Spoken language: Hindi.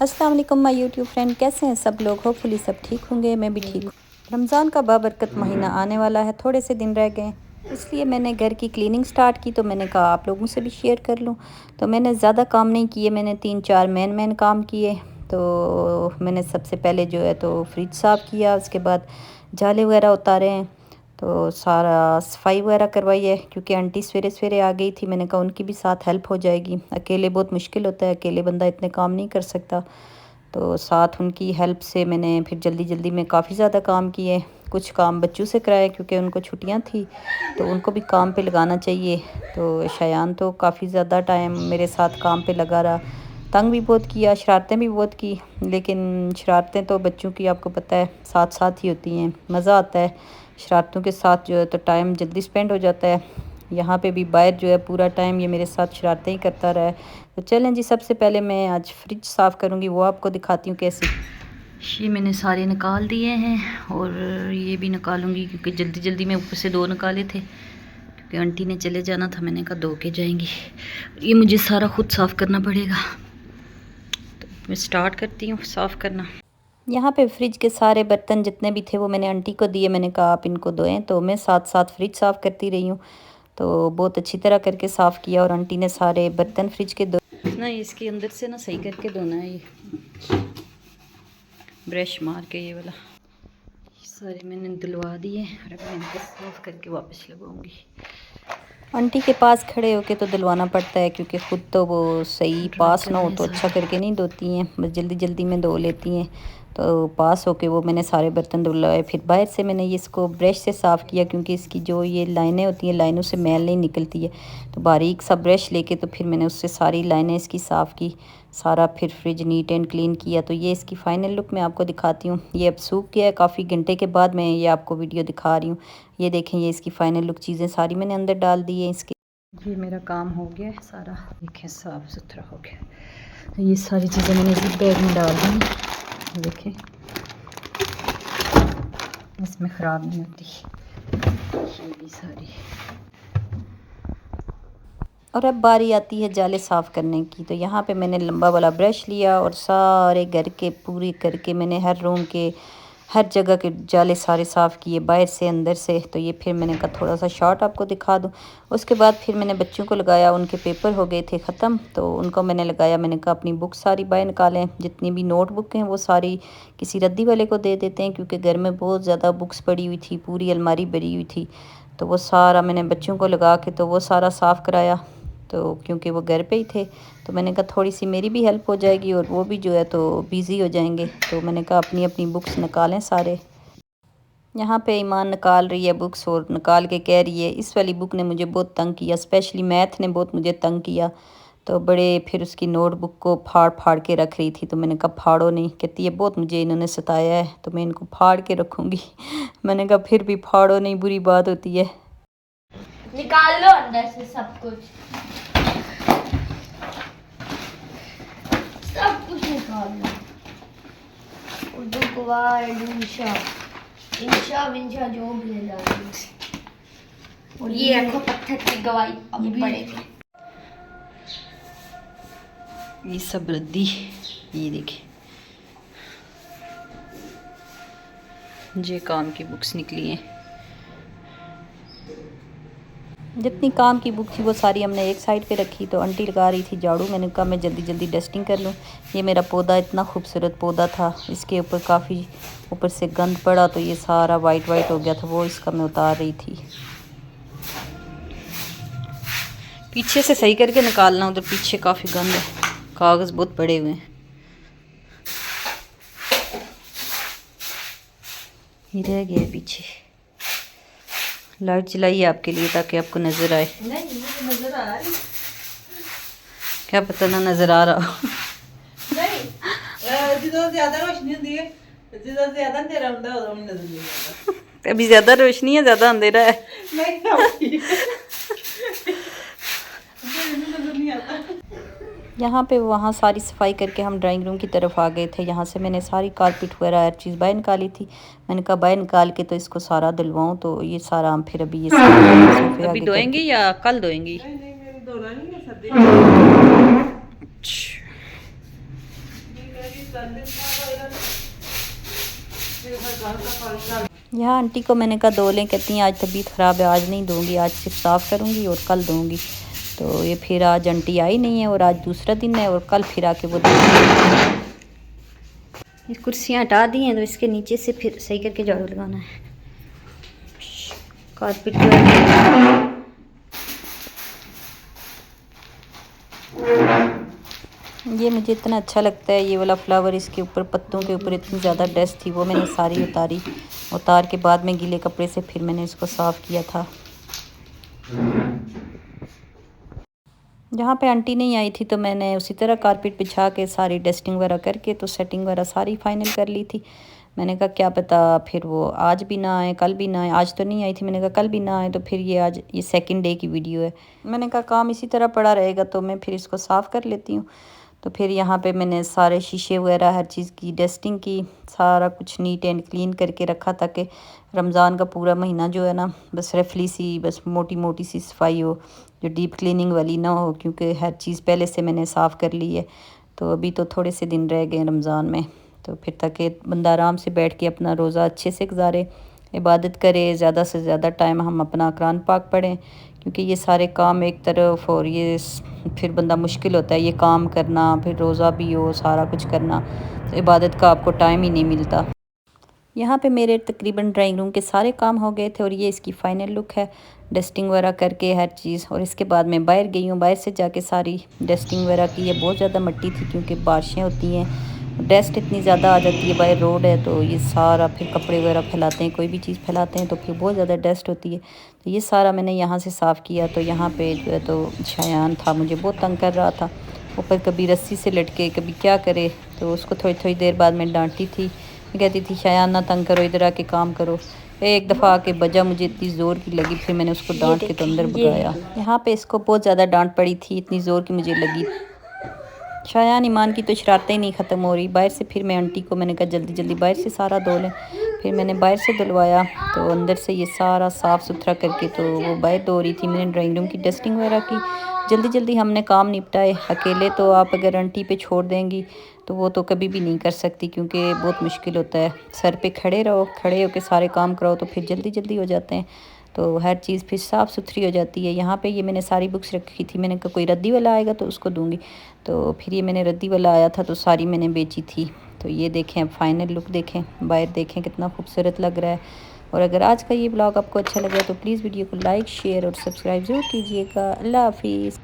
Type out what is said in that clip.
अस्सलाम वालेकुम माय यूट्यूब फ्रेंड, कैसे हैं सब लोग। होपफुली सब ठीक होंगे, मैं भी ठीक हूँ। रमज़ान का बाबरकत महीना आने वाला है, थोड़े से दिन रह गए, इसलिए मैंने घर की क्लीनिंग स्टार्ट की। तो मैंने कहा आप लोगों से भी शेयर कर लूँ। तो मैंने ज़्यादा काम नहीं किए, मैंने 3-4 मेन काम किए। तो मैंने सबसे पहले जो है तो फ्रिज साफ़ किया, उसके बाद जाले वगैरह उतारे हैं, तो सारा सफाई वगैरह करवाई है, क्योंकि आंटी सवेरे सवेरे आ गई थी। मैंने कहा उनकी भी साथ हेल्प हो जाएगी, अकेले बहुत मुश्किल होता है, अकेले बंदा इतने काम नहीं कर सकता। तो साथ उनकी हेल्प से मैंने फिर जल्दी जल्दी में काफ़ी ज़्यादा काम किए। कुछ काम बच्चों से कराए क्योंकि उनको छुट्टियां थी, तो उनको भी काम पे लगाना चाहिए। तो शयान तो काफ़ी ज़्यादा टाइम मेरे साथ काम पे लगा रहा, तंग भी बहुत किया, शरारतें भी बहुत की। लेकिन शरारतें तो बच्चों की आपको पता है साथ साथ ही होती हैं, मज़ा आता है शरारतों के साथ जो है, तो टाइम जल्दी स्पेंड हो जाता है। यहाँ पे भी बाहर जो है पूरा टाइम ये मेरे साथ शरारतें ही करता रहा है। तो चलें जी, सबसे पहले मैं आज फ्रिज साफ़ करूँगी, वो आपको दिखाती हूँ कैसे। ये मैंने सारे निकाल दिए हैं और ये भी निकालूंगी, क्योंकि जल्दी जल्दी में ऊपर से 2 निकाले थे, क्योंकि आंटी ने चले जाना था। मैंने कहा 2 के जाएंगी, ये मुझे सारा खुद साफ़ करना पड़ेगा। तो मैं स्टार्ट करती हूँ साफ़ करना। यहाँ पे फ्रिज के सारे बर्तन जितने भी थे वो मैंने आंटी को दिए, मैंने कहा आप इनको धोएं। तो मैं साथ साथ फ्रिज साफ़ करती रही हूँ, तो बहुत अच्छी तरह करके साफ़ किया। और आंटी ने सारे बर्तन फ्रिज के धो ना, इसके अंदर से ना सही करके धोना है, ये ब्रश मार के ये वाला सारे मैंने धुलवा दिए। और अब मैं इनको साफ़ करके वापस लगाऊंगी। आंटी के पास खड़े होके तो धुलवाना पड़ता है, क्योंकि ख़ुद तो वो सही पास ना हो तो अच्छा करके नहीं धोती हैं, बस जल्दी जल्दी में धो लेती हैं। तो पास होके वो मैंने सारे बर्तन धुलवाए। फिर बाहर से मैंने ये इसको ब्रश से साफ़ किया, क्योंकि इसकी जो ये लाइनें होती हैं, लाइनों से मैल नहीं निकलती है। तो बारीक सा ब्रश लेके तो फिर मैंने उससे सारी लाइनें इसकी साफ़ की, सारा फिर फ्रिज नीट एंड क्लीन किया। तो ये इसकी फ़ाइनल लुक मैं आपको दिखाती हूँ। ये अब सूख गया है, काफ़ी घंटे के बाद मैं ये आपको वीडियो दिखा रही हूँ। ये देखें, ये इसकी फ़ाइनल लुक, चीज़ें सारी मैंने अंदर डाल दी है इसके। ये मेरा काम हो गया है सारा, देखें साफ़ सुथरा हो गया। ये सारी चीज़ें मैंने इस बैग में डाल दी, देखें इसमें ख़राब नहीं होती। ये भी सारी। और अब बारी आती है जाले साफ़ करने की। तो यहाँ पे मैंने लंबा वाला ब्रश लिया और सारे घर के पूरी करके मैंने हर रूम के हर जगह के जाले सारे साफ़ किए, बाहर से अंदर से। तो ये फिर मैंने कहा थोड़ा सा शॉर्ट आपको दिखा दूँ। उसके बाद फिर मैंने बच्चों को लगाया, उनके पेपर हो गए थे ख़त्म, तो उनको मैंने लगाया। मैंने कहा अपनी बुक सारी बाहर निकालें, जितनी भी नोट बुक हैं वो सारी किसी रद्दी वाले को दे देते हैं, क्योंकि घर में बहुत ज़्यादा बुक्स पड़ी हुई थी, पूरी अलमारी भरी हुई थी। तो वो सारा मैंने बच्चों को लगा के तो वो सारा साफ़ कराया। तो क्योंकि वो घर पे ही थे, तो मैंने कहा थोड़ी सी मेरी भी हेल्प हो जाएगी और वो भी जो है तो बिज़ी हो जाएंगे। तो मैंने कहा अपनी अपनी बुक्स निकालें सारे। यहाँ पे ईमान निकाल रही है बुक्स और निकाल के कह रही है इस वाली बुक ने मुझे बहुत तंग किया, स्पेशली मैथ ने बहुत मुझे तंग किया। तो बड़े फिर उसकी नोटबुक को फाड़ फाड़ के रख रही थी। तो मैंने कहा फाड़ो नहीं, कहती है बहुत मुझे इन्होंने सताया है, तो मैं इनको फाड़ के रखूँगी। मैंने कहा फिर भी फाड़ो नहीं, बुरी बात होती है। निकाल लो अंदर से सब कुछ, सब कुछ निकाल लो। उर्दू कवायद इंशा इंशा विंशा जो भी है डाल। और ये रखो पत्थर की गवाही, अब पड़ेगी। ये सब रद्दी, ये देखिए ये काम की बुक्स निकली हैं। जितनी काम की बुक थी वो सारी हमने एक साइड पे रखी। तो आंटी लगा रही थी झाड़ू, मैंने कहा मैं जल्दी जल्दी डस्टिंग कर लूँ। ये मेरा पौधा इतना खूबसूरत पौधा था, इसके ऊपर काफ़ी ऊपर से गंद पड़ा, तो ये सारा वाइट वाइट हो गया था, वो इसका मैं उतार रही थी। पीछे से सही करके निकालना, उधर पीछे काफ़ी गंद है, कागज़ बहुत बड़े हुए हैं। ये रह गया है पीछे। लाइट जलाई है आपके लिए ताकि आपको नज़र आए। नहीं मुझे नजर आ रही, क्या पता ना नज़र आ रहा। नहीं जितना ज्यादा रोशनी होती है, जितना ज्यादा अंधेरा होता है उतना नजर नहीं आता। अभी ज़्यादा रोशनी है, ज़्यादा अंधेरा है। नहीं नजर नहीं आता। यहाँ पे वहाँ सारी सफाई करके हम ड्राइंग रूम की तरफ आ गए थे। यहाँ से मैंने सारी कारपेट वगैरह हर चीज़ बाहर निकाली थी। मैंने कहा बाहर निकाल के तो इसको सारा धुलवाऊँ। तो ये सारा हम फिर अभी ये सोफे आगे धोएंगी या कल धोएंगी? नहीं मेरी धोना नहीं है, सर्दी यहाँ आंटी को मैंने कहा धो लें, कहती हैं आज तबीयत ख़राब है, आज नहीं दूँगी, आज सिर्फ साफ़ करूँगी और कल दूँगी। तो ये फिर आज आंटी आई नहीं है और आज दूसरा दिन है और कल फिर आके वो ये कुर्सियाँ हटा दी हैं तो इसके नीचे से फिर सही करके झाड़ू लगाना है। कारपेट जो है ये मुझे इतना अच्छा लगता है, ये वाला फ्लावर, इसके ऊपर पत्तों के ऊपर इतनी ज़्यादा डस्ट थी, वो मैंने सारी उतारी। उतार के बाद में गीले कपड़े से फिर मैंने इसको साफ़ किया था। जहाँ पे आंटी नहीं आई थी तो मैंने उसी तरह कारपेट बिछा के सारी डस्टिंग वगैरह करके तो सेटिंग वगैरह सारी फाइनल कर ली थी। मैंने कहा क्या पता फिर वो आज भी ना आए, कल भी ना आए। आज तो नहीं आई थी, मैंने कहा कल भी ना आए तो फिर ये आज ये सेकंड डे की वीडियो है। मैंने कहा काम इसी तरह पड़ा रहेगा तो मैं फिर इसको साफ़ कर लेती हूँ। तो फिर यहाँ पे मैंने सारे शीशे वगैरह हर चीज़ की डस्टिंग की, सारा कुछ नीट एंड क्लीन करके रखा ताकि रमज़ान का पूरा महीना जो है ना बस रफली सी, बस मोटी मोटी सी सफाई हो, जो डीप क्लीनिंग वाली ना हो, क्योंकि हर चीज़ पहले से मैंने साफ़ कर ली है। तो अभी तो थोड़े से दिन रह गए रमज़ान में, तो फिर ताकि बंदा आराम से बैठ के अपना रोज़ा अच्छे से गुजारे, इबादत करे, ज़्यादा से ज़्यादा टाइम हम अपना कुरान पाक पढ़ें, क्योंकि ये सारे काम एक तरफ और ये फिर बंदा मुश्किल होता है ये काम करना, फिर रोज़ा भी हो, सारा कुछ करना, तो इबादत का आपको टाइम ही नहीं मिलता। यहाँ पे मेरे तकरीबन ड्राइंग रूम के सारे काम हो गए थे और ये इसकी फ़ाइनल लुक है, डस्टिंग वगैरह करके हर चीज़। और इसके बाद मैं बाहर गई हूँ, बाहर से जाके सारी डस्टिंग वगैरह की है। बहुत ज़्यादा मिट्टी थी क्योंकि बारिशें होती हैं, डस्ट इतनी ज़्यादा आ जाती है, बाहर रोड है तो ये सारा फिर कपड़े वगैरह फैलाते हैं, कोई भी चीज़ फैलाते हैं तो फिर बहुत ज़्यादा डस्ट होती है। तो ये सारा मैंने यहाँ से साफ़ किया। तो यहाँ पे जो है तो शायान था, मुझे बहुत तंग कर रहा था, ऊपर कभी रस्सी से लटके कभी क्या करे, तो उसको थोड़ी थोड़ी देर बाद मैं डांटती थी, मैं कहती थी शायान ना तंग करो, इधर आके काम करो। एक दफ़ा आके बजा, मुझे इतनी ज़ोर की लगी, फिर मैंने उसको डांट के तो अंदर भगाया। यहाँ पे इसको बहुत ज़्यादा डांट पड़ी थी, इतनी ज़ोर की मुझे लगी। शायान ईमान की तो शरारतें ही नहीं ख़त्म हो रही। बाहर से फिर मैं आंटी को मैंने कहा जल्दी जल्दी बाहर से सारा धो लें, फिर मैंने बाहर से धुलवाया। तो अंदर से ये सारा साफ़ सुथरा करके तो वो बाहर धो रही थी। मैंने ड्राइंग रूम की डस्टिंग वगैरह की, जल्दी जल्दी हमने काम निपटाए। अकेले तो आप अगर आंटी पे छोड़ देंगी तो वो तो कभी भी नहीं कर सकती, क्योंकि बहुत मुश्किल होता है। सर पे खड़े रहो, खड़े होकर सारे काम कराओ तो फिर जल्दी जल्दी हो जाते हैं, तो हर चीज़ फिर साफ़ सुथरी हो जाती है। यहाँ पे ये मैंने सारी बुक्स रखी थी, मैंने कहा कोई रद्दी वाला आएगा तो उसको दूँगी। तो फिर ये मैंने रद्दी वाला आया था तो सारी मैंने बेची थी। तो ये देखें, अब फाइनल लुक देखें, बाहर देखें कितना खूबसूरत लग रहा है। और अगर आज का ये ब्लॉग आपको अच्छा लगा तो प्लीज़ वीडियो को लाइक, शेयर और सब्सक्राइब ज़रूर कीजिएगा। अल्लाह हाफिज़।